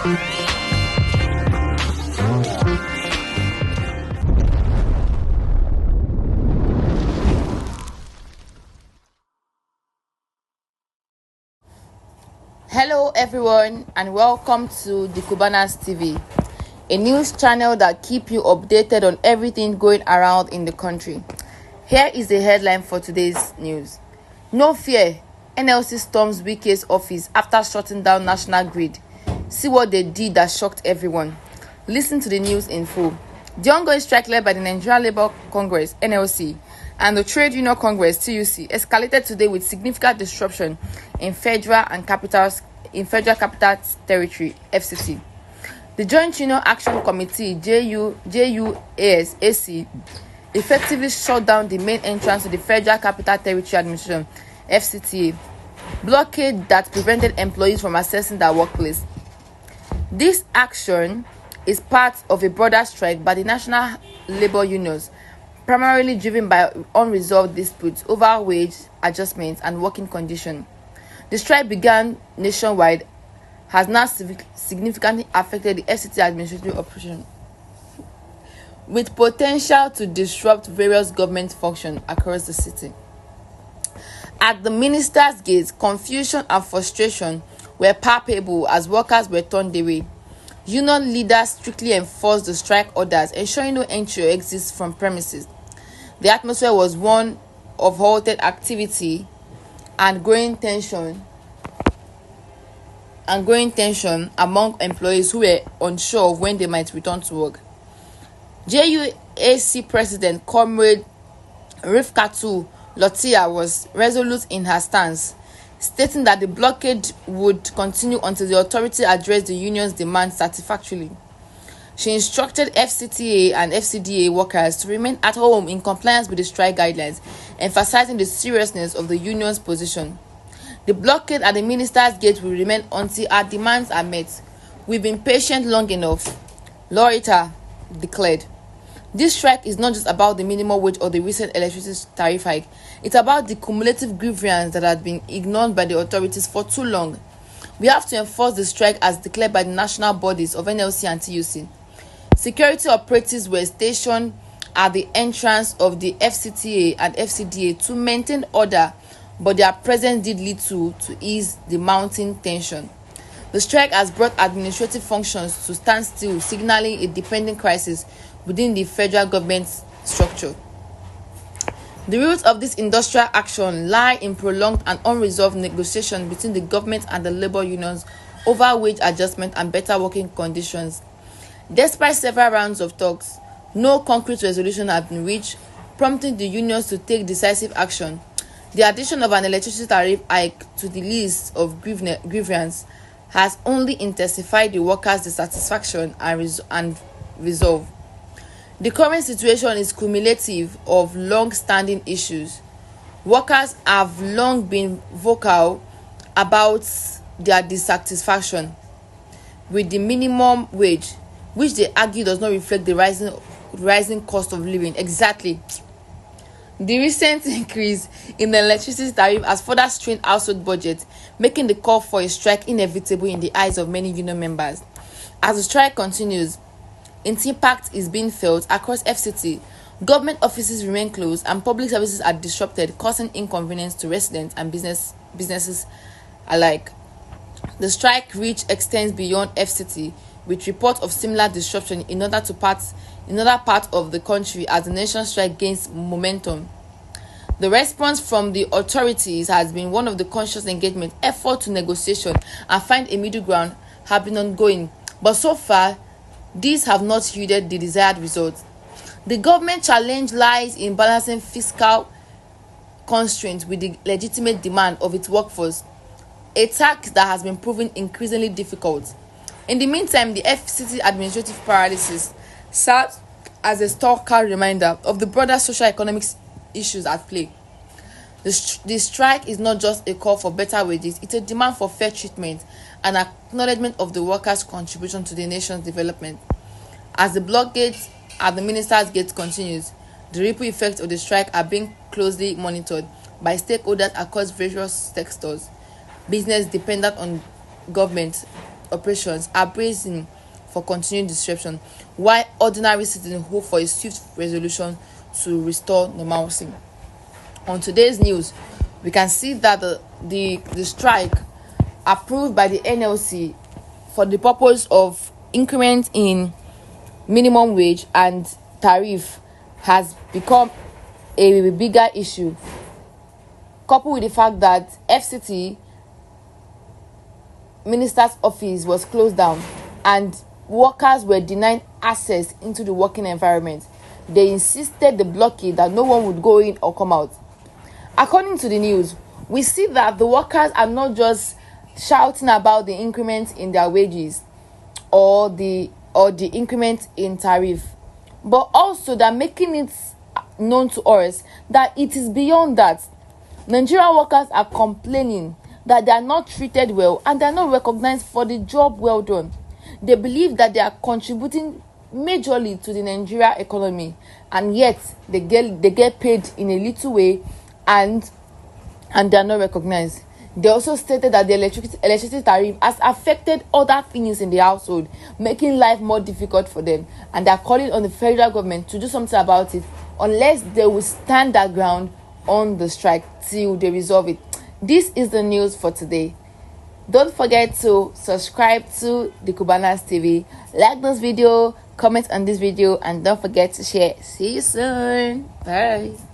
Hello everyone and welcome to the Cubanas TV, a news channel that keeps you updated on everything going around in the country. Here is the headline for today's news. No fear, NLC storms Wike's office after shutting down National Grid. See what they did that shocked everyone. Listen to the news in full. The ongoing strike led by the Nigerian Labour Congress, NLC, and the Trade Union Congress, TUC, escalated today with significant disruption in Federal Capital Territory, FCT. The Joint Union Action Committee, JUASAC, effectively shut down the main entrance to the Federal Capital Territory Administration, FCTA, blockade that prevented employees from accessing their workplace. This action is part of a broader strike by the national labor unions, primarily driven by unresolved disputes over wage adjustments and working conditions. The strike began nationwide, has now significantly affected the FCT administrative operation, with potential to disrupt various government functions across the city. At the minister's gate, confusion and frustration were palpable as workers were turned away. Union leaders strictly enforced the strike orders, ensuring no entry or exit from premises. The atmosphere was one of halted activity and growing tension among employees who were unsure of when they might return to work. JUAC President Comrade Rifkatu Lotia was resolute in her stance, stating that the blockade would continue until the authority addressed the union's demands satisfactorily. She instructed FCTA and FCDA workers to remain at home in compliance with the strike guidelines, emphasizing the seriousness of the union's position. The blockade at the minister's gate will remain until our demands are met. We've been patient long enough, Loretta declared. This strike is not just about the minimum wage or the recent electricity tariff hike. It's about the cumulative grievance that had been ignored by the authorities for too long. We have to enforce the strike as declared by the national bodies of NLC and TUC. Security operatives were stationed at the entrance of the FCTA and FCDA to maintain order, but their presence did little to ease the mounting tension. The strike has brought administrative functions to stand still, signaling a depending crisis within the federal government structure. The roots of this industrial action lie in prolonged and unresolved negotiations between the government and the labor unions over wage adjustment and better working conditions. Despite several rounds of talks, no concrete resolution has been reached, prompting the unions to take decisive action. The addition of an electricity tariff hike to the list of grievance has only intensified the workers' dissatisfaction and resolve. The current situation is cumulative of long-standing issues. Workers have long been vocal about their dissatisfaction with the minimum wage, which they argue does not reflect the rising cost of living. Exactly. The recent increase in the electricity tariff has further strained household budgets, making the call for a strike inevitable in the eyes of many union members. As the strike continues, its impact is being felt across FCT. Government offices remain closed and public services are disrupted, causing inconvenience to residents and businesses alike. The strike reach extends beyond FCT, with reports of similar disruption in other parts of the country as the nation's strike gains momentum. The response from the authorities has been one of the conscious engagement. Effort to negotiation and find a middle ground have been ongoing, but so far, these have not yielded the desired results. The government challenge lies in balancing fiscal constraints with the legitimate demand of its workforce, a task that has been proven increasingly difficult. In the meantime, the FCT administrative paralysis serves as a stark reminder of the broader socio-economic issues at play. The strike is not just a call for better wages, it's a demand for fair treatment and acknowledgement of the workers' contribution to the nation's development. As the blockade at the minister's gate continues, the ripple effects of the strike are being closely monitored by stakeholders across various sectors. Business dependent on government operations are bracing for continued disruption, while ordinary citizens hope for a swift resolution to restore normalcy. On today's news, we can see that the strike approved by the NLC for the purpose of increment in minimum wage and tariff has become a bigger issue, coupled with the fact that FCT minister's office was closed down and workers were denied access into the working environment. They insisted the blockade that no one would go in or come out. According to the news, we see that the workers are not just shouting about the increment in their wages or the increment in tariff, but also they're making it known to us that it is beyond that. Nigerian workers are complaining that they are not treated well and they are not recognized for the job well done. They believe that they are contributing majorly to the Nigeria economy, and yet they get paid in a little way and they are not recognized. They also stated that the electricity tariff has affected other things in the household, making life more difficult for them, and they are calling on the federal government to do something about it, unless they will stand their ground on the strike till they resolve it. This is the news for today. Don't forget to subscribe to the Cubanas TV, like this video, comment on this video, and don't forget to share. See you soon. Bye.